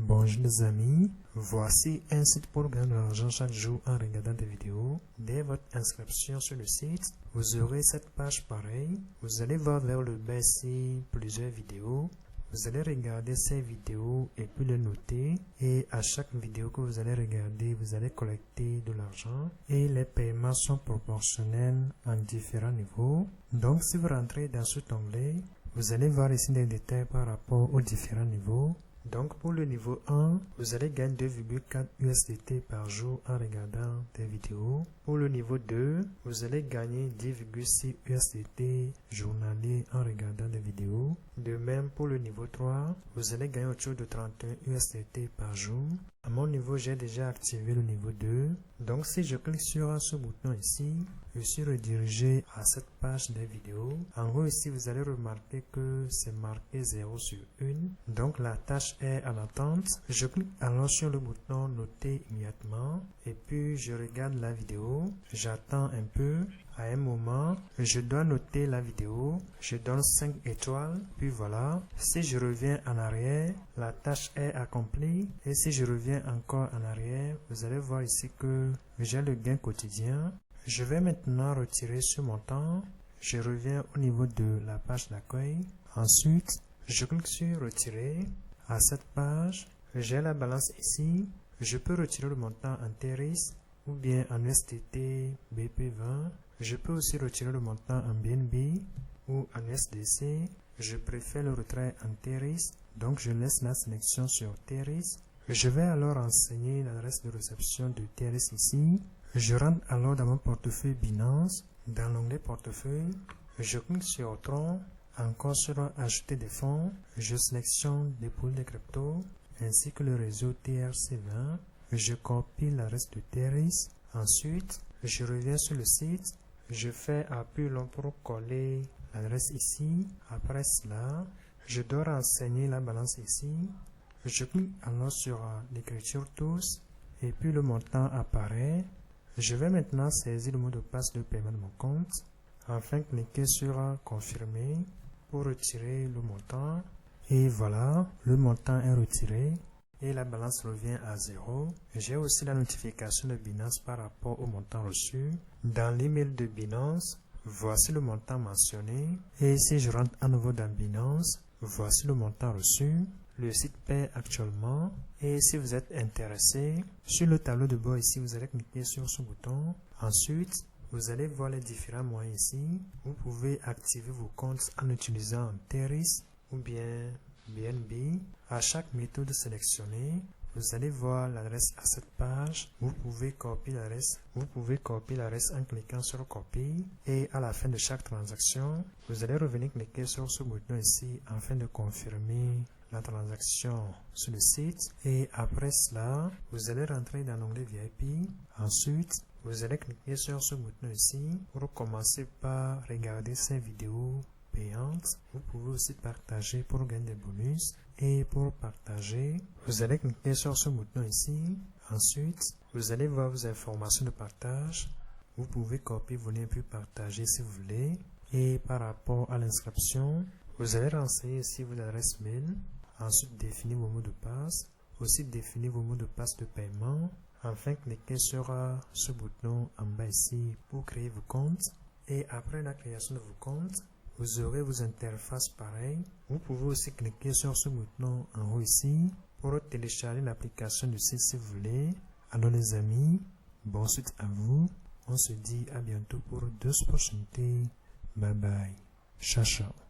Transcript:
Bonjour les amis, voici un site pour gagner de l'argent chaque jour en regardant des vidéos. Dès votre inscription sur le site, vous aurez cette page pareille. Vous allez voir vers le bas ici plusieurs vidéos. Vous allez regarder ces vidéos et puis les noter. Et à chaque vidéo que vous allez regarder, vous allez collecter de l'argent. Et les paiements sont proportionnels en différents niveaux. Donc si vous rentrez dans cet onglet, vous allez voir ici des détails par rapport aux différents niveaux. Donc pour le niveau 1, vous allez gagner 2,4 USDT par jour en regardant des vidéos. Pour le niveau 2, vous allez gagner 10,6 USDT journalier en regardant des vidéos. De même pour le niveau 3, vous allez gagner autour de 31 USDT par jour. À mon niveau, j'ai déjà activé le niveau 2. Donc si je clique sur ce bouton ici, je suis redirigé à cette page des vidéos. En haut ici, vous allez remarquer que c'est marqué 0 sur 1. Donc la tâche est en attente. Je clique alors sur le bouton noter immédiatement et puis je regarde la vidéo. J'attends un peu. À un moment, je dois noter la vidéo. Je donne 5 étoiles. Puis voilà. Si je reviens en arrière, la tâche est accomplie. Et si je reviens encore en arrière, vous allez voir ici que j'ai le gain quotidien. Je vais maintenant retirer ce montant. Je reviens au niveau de la page d'accueil. Ensuite, je clique sur retirer. À cette page, j'ai la balance ici. Je peux retirer le montant en TRS ou bien en USDT BP20. Je peux aussi retirer le montant en BNB ou en USDC. Je préfère le retrait en TRS, donc je laisse la sélection sur TRS. Je vais alors renseigner l'adresse de réception de TRS ici. Je rentre alors dans mon portefeuille Binance. Dans l'onglet portefeuille, je clique sur Tron, encore sur ajouter des fonds. Je sélectionne des poules de crypto ainsi que le réseau TRC20. Je copie l'adresse de TRS. Ensuite, je reviens sur le site. Je fais appui long pour coller l'adresse ici. Après cela, je dois renseigner la balance ici. Je clique alors sur l'écriture tous et puis le montant apparaît. Je vais maintenant saisir le mot de passe de paiement de mon compte. Enfin, cliquer sur confirmer pour retirer le montant. Et voilà, le montant est retiré et la balance revient à 0. J'ai aussi la notification de Binance par rapport au montant reçu. Dans l'email de Binance, voici le montant mentionné. Et si je rentre à nouveau dans Binance, voici le montant reçu. Le site paie actuellement. Et si vous êtes intéressé, sur le tableau de bord ici, vous allez cliquer sur ce bouton. Ensuite, vous allez voir les différents moyens ici. Vous pouvez activer vos comptes en utilisant TRS ou bien BNB. À chaque méthode sélectionnée, vous allez voir l'adresse à cette page. Vous pouvez copier l'adresse. Vous pouvez copier l'adresse en cliquant sur copie. Et à la fin de chaque transaction, vous allez revenir cliquer sur ce bouton ici afin de confirmer la transaction sur le site. Et après cela, vous allez rentrer dans l'onglet VIP. Ensuite, vous allez cliquer sur ce bouton ici pour commencer par regarder ces vidéos payantes. Vous pouvez aussi partager pour gagner des bonus. Et pour partager, vous allez cliquer sur ce bouton ici. Ensuite, vous allez voir vos informations de partage. Vous pouvez copier vos liens puis partager si vous voulez. Et par rapport à l'inscription, vous allez renseigner ici votre adresse mail. Ensuite, définir vos mots de passe. Aussi, définir vos mots de passe de paiement. Enfin, cliquez sur ce bouton en bas ici pour créer vos comptes. Et après la création de vos comptes, vous aurez vos interfaces pareilles. Vous pouvez aussi cliquer sur ce bouton en haut ici pour télécharger l'application du site si vous voulez. Alors les amis, bonne suite à vous. On se dit à bientôt pour d'autres opportunités. Bye bye. Ciao, ciao.